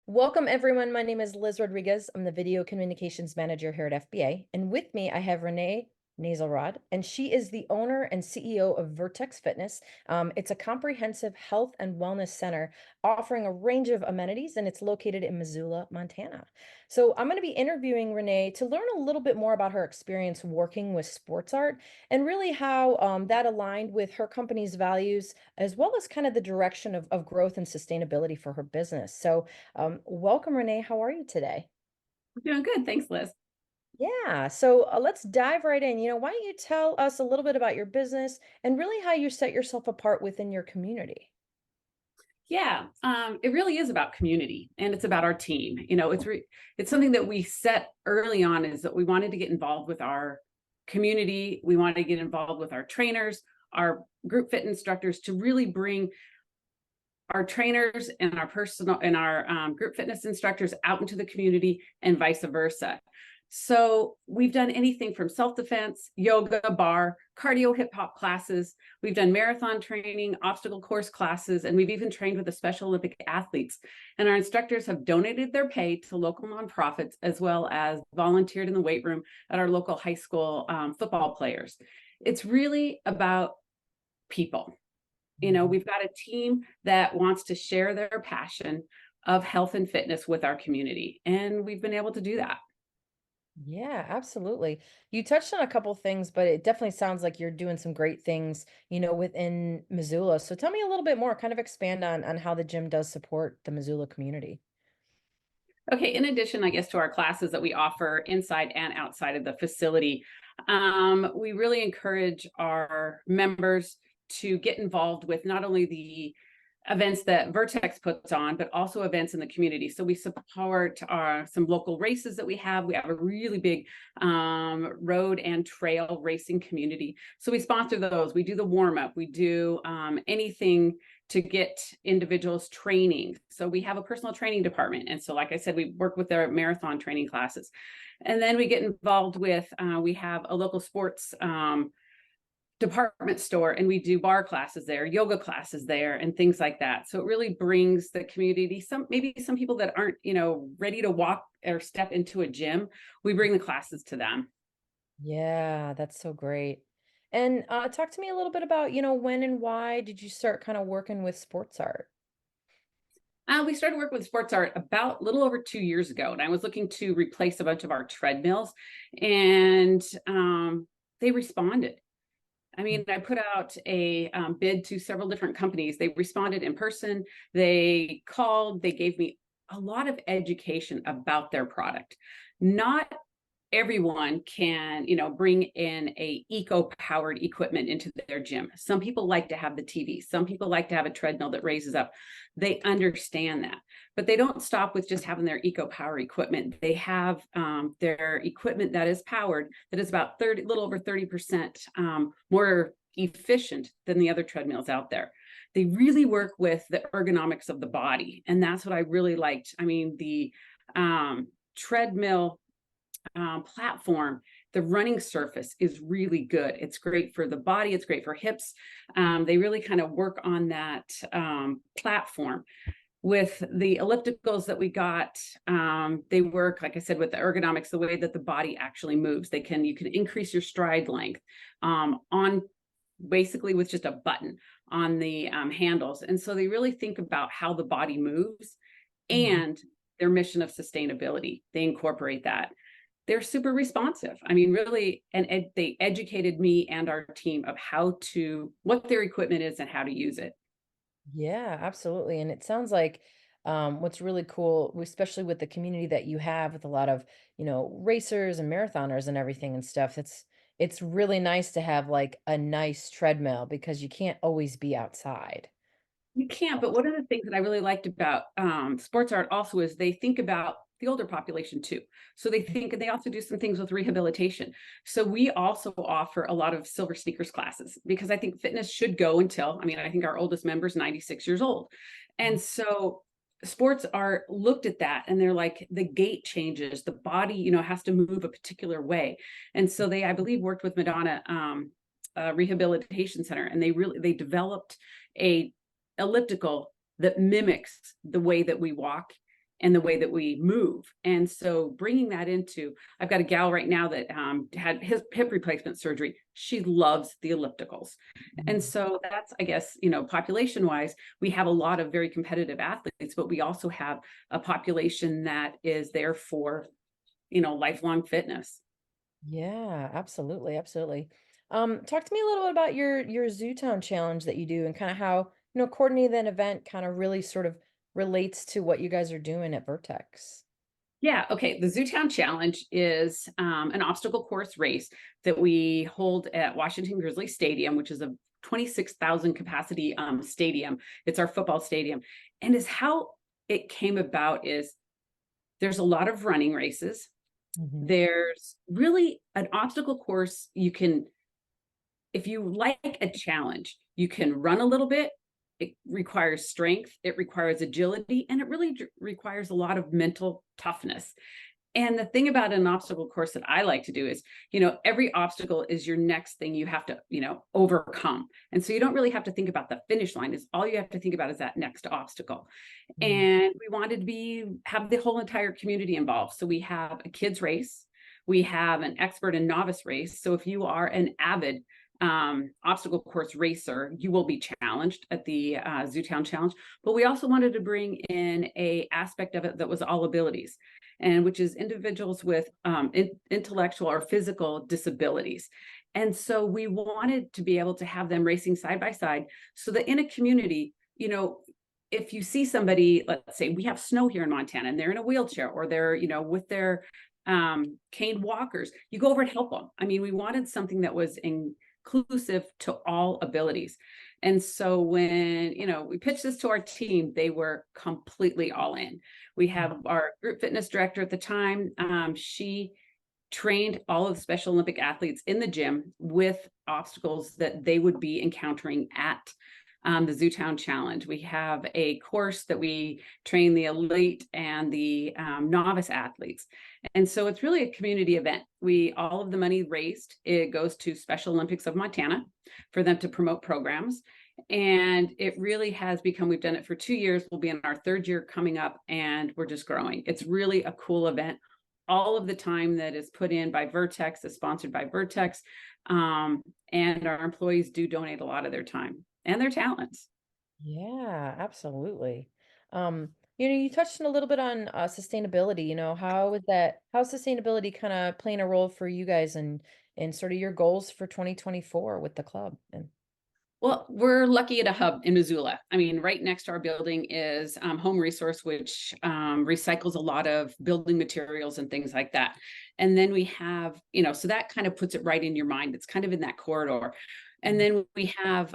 Welcome, everyone. My name is Liz Rodriguez. I'm the Video Communications Manager here at FBA. And with me, I have Rene Nazelrod, and she is the owner and CEO of VRTX Fitness. It's a comprehensive health and wellness center offering a range of amenities, and it's located in Missoula, Montana. So I'm going to be interviewing Rene to learn a little bit more about her experience working with sports art and really how that aligned with her company's values, as well as kind of the direction of growth and sustainability for her business. So welcome, Renee. How are you today? I'm doing good. Thanks, Liz. Yeah, so let's dive right in. Why don't you tell us a little bit about your business and really how you set yourself apart within your community? Yeah, it really is about community and it's about our team. It's something that we set early on is that we wanted to get involved with our community. We wanted to get involved with our trainers, our group fit instructors to really bring our trainers and our personal and our group fitness instructors out into the community and vice versa. So we've done anything from self-defense, yoga, bar, cardio, hip hop classes. We've done marathon training, obstacle course classes, and we've even trained with the Special Olympic athletes. And our instructors have donated their pay to local nonprofits as well as volunteered in the weight room at our local high school football players. It's really about people. We've got a team that wants to share their passion of health and fitness with our community, and we've been able to do that. Yeah, absolutely. You touched on a couple things, but it definitely sounds like you're doing some great things, within Missoula. So tell me a little bit more, kind of expand on how the gym does support the Missoula community. Okay, in addition, I guess, to our classes that we offer inside and outside of the facility, we really encourage our members to get involved with not only the events that Vertex puts on, but also events in the community. So we support some local races that we have. We have a really big road and trail racing community. So we sponsor those. We do the warm up. We do anything to get individuals training. So we have a personal training department. And so, like I said, we work with their marathon training classes. And then we get involved with, we have a local sports department store, and we do bar classes there, yoga classes there, and things like that. So it really brings the community, maybe some people that aren't ready to walk or step into a gym, we bring the classes to them. Yeah, that's so great. And talk to me a little bit about, when and why did you start kind of working with sports art? We started working with sports art about a little over 2 years ago, and I was looking to replace a bunch of our treadmills, and they responded. I mean, I put out a bid to several different companies. They responded in person. They called. They gave me a lot of education about their product. Not everyone can, bring in a eco-powered equipment into their gym. Some people like to have the TV. Some people like to have a treadmill that raises up. They understand that, but they don't stop with just having their eco-power equipment. They have their equipment that is powered, that is about little over 30% more efficient than the other treadmills out there. They really work with the ergonomics of the body, and that's what I really liked. I mean, the treadmill platform, the running surface is really good. It's great for the body. It's great for hips. They really kind of work on that platform. With the ellipticals that we got, they work, like I said, with the ergonomics, the way that the body actually moves. You can increase your stride length on basically with just a button on the handles. And so they really think about how the body moves Mhm. and their mission of sustainability. They incorporate that. They're super responsive. I mean, really, and they educated me and our team of what their equipment is and how to use it. Yeah, absolutely. And it sounds like what's really cool, especially with the community that you have with a lot of, racers and marathoners and everything and stuff. It's really nice to have like a nice treadmill because you can't always be outside. You can't, but one of the things that I really liked about sports art also is they think about the older population too. So they also do some things with rehabilitation. So we also offer a lot of silver sneakers classes because I think fitness should go until, I mean, I think our oldest member is 96 years old. And so sports art looked at that and they're like, the gait changes, the body, has to move a particular way. And so I believe, worked with Madonna Rehabilitation Center, and they developed a elliptical that mimics the way that we walk and the way that we move. And so bringing that into, I've got a gal right now that had his hip replacement surgery. She loves the ellipticals. And so that's, I guess, population wise, we have a lot of very competitive athletes, but we also have a population that is there for, lifelong fitness. Yeah, absolutely, absolutely. Talk to me a little bit about your Zootown challenge that you do and kind of how, coordinating an event kind of really sort of relates to what you guys are doing at Vertex. Yeah. Okay. The Zootown Challenge is an obstacle course race that we hold at Washington Grizzly Stadium, which is a 26,000 capacity stadium. It's our football stadium. And is how it came about is there's a lot of running races. Hmm. There's really an obstacle course. You can, if you like a challenge, you can run a little bit. It requires strength, it requires agility, and it really requires a lot of mental toughness. And the thing about an obstacle course that I like to do is, every obstacle is your next thing you have to, overcome. And so you don't really have to think about the finish line. Is all you have to think about is that next obstacle. And we wanted to have the whole entire community involved. So we have a kids race, we have an expert and novice race. So if you are an avid obstacle course racer, you will be challenged at the Zootown Challenge. But we also wanted to bring in a aspect of it that was all abilities, and which is individuals with intellectual or physical disabilities. And so we wanted to be able to have them racing side by side so that in a community, if you see somebody, let's say we have snow here in Montana and they're in a wheelchair or they're, with their cane walkers, you go over and help them. I mean, we wanted something that was inclusive to all abilities. And so when, we pitched this to our team, they were completely all in. We have our group fitness director at the time. She trained all of the Special Olympic athletes in the gym with obstacles that they would be encountering at the Zootown Challenge. We have a course that we train the elite and the novice athletes. And so it's really a community event. All of the money raised, it goes to Special Olympics of Montana for them to promote programs. And it really has become, we've done it for 2 years. We'll be in our third year coming up and we're just growing. It's really a cool event. All of the time that is put in by Vertex is sponsored by Vertex. And our employees do donate a lot of their time and their talents. Yeah, absolutely. You touched on a little bit on sustainability. How's sustainability kind of playing a role for you guys and sort of your goals for 2024 with the club? And Well, we're lucky at a hub in Missoula. I mean, right next to our building is Home Resource, which recycles a lot of building materials and things like that. And then we have, so that kind of puts it right in your mind. It's kind of in that corridor. And then we have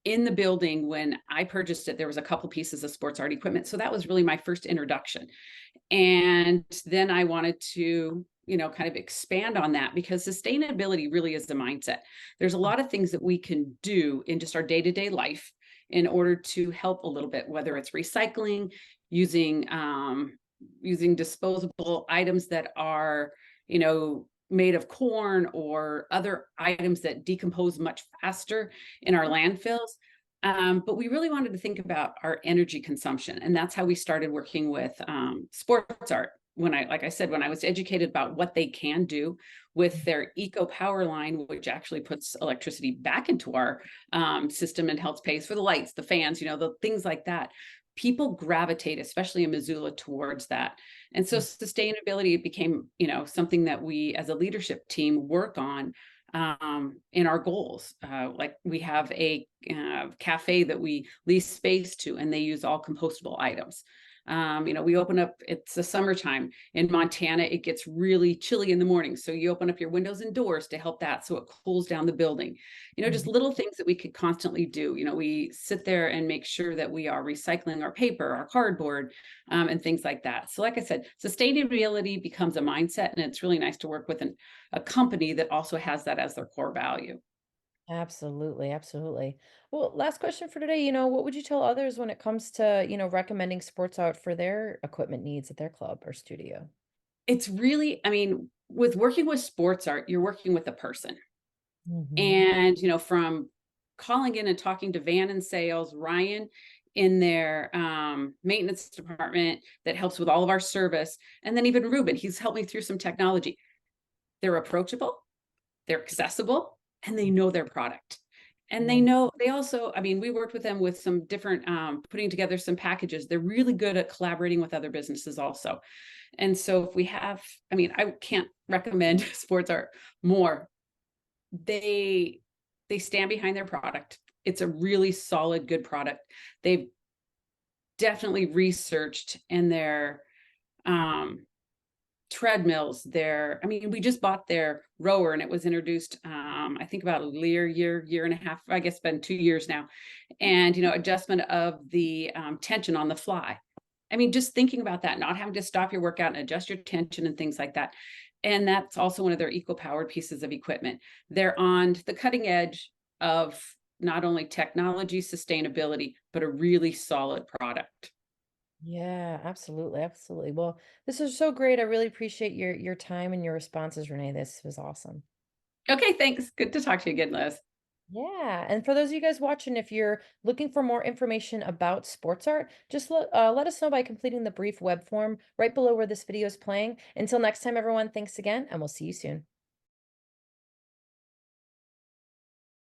in the building, when I purchased it, there was a couple pieces of sports art equipment. So that was really my first introduction. And then I wanted to, kind of expand on that because sustainability really is the mindset. There's a lot of things that we can do in just our day-to-day life in order to help a little bit, whether it's recycling, using disposable items that are, made of corn or other items that decompose much faster in our landfills. But we really wanted to think about our energy consumption. And that's how we started working with sports art. Like I said, when I was educated about what they can do with their eco power line, which actually puts electricity back into our system and helps pay for the lights, the fans, the things like that. People gravitate, especially in Missoula, towards that. And so sustainability became, something that we as a leadership team work on in our goals. Like we have a cafe that we lease space to, and they use all compostable items. We open up, it's the summertime in Montana, it gets really chilly in the morning. So you open up your windows and doors to help that so it cools down the building. Just little things that we could constantly do. We sit there and make sure that we are recycling our paper, our cardboard, and things like that. So like I said, sustainability becomes a mindset, and it's really nice to work with a company that also has that as their core value. absolutely, absolutely. Well, last question for today. What would you tell others when it comes to, recommending sports art for their equipment needs at their club or studio? It's really, I mean, with working with sports art, you're working with a person. Hmm. And, from calling in and talking to Van in sales, Ryan in their maintenance department that helps with all of our service. And then even Ruben, he's helped me through some technology. They're approachable, they're accessible, and they know their product. And they Yeah. know they also, I mean, we worked with them with some different putting together some packages. They're really good at collaborating with other businesses also. And so if we have, I mean, I can't recommend sports art more. They they stand behind their product. It's a really solid, good product. They've definitely researched, and their um treadmills, their, I mean, we just bought their rower and it was introduced I think about a year and a half, I guess it's been 2 years now. And adjustment of the tension on the fly. I mean, just thinking about that, not having to stop your workout and adjust your tension and things like that. And that's also one of their eco powered pieces of equipment. They're on the cutting edge of not only technology, sustainability, but a really solid product. Yeah, absolutely, absolutely. Well, this is so great. I really appreciate your time and your responses, Renee. This was awesome. Okay, thanks. Good to talk to you again, Liz. Yeah, and for those of you guys watching, if you're looking for more information about sports art, just let us know by completing the brief web form right below where this video is playing. Until next time, everyone, thanks again, and we'll see you soon.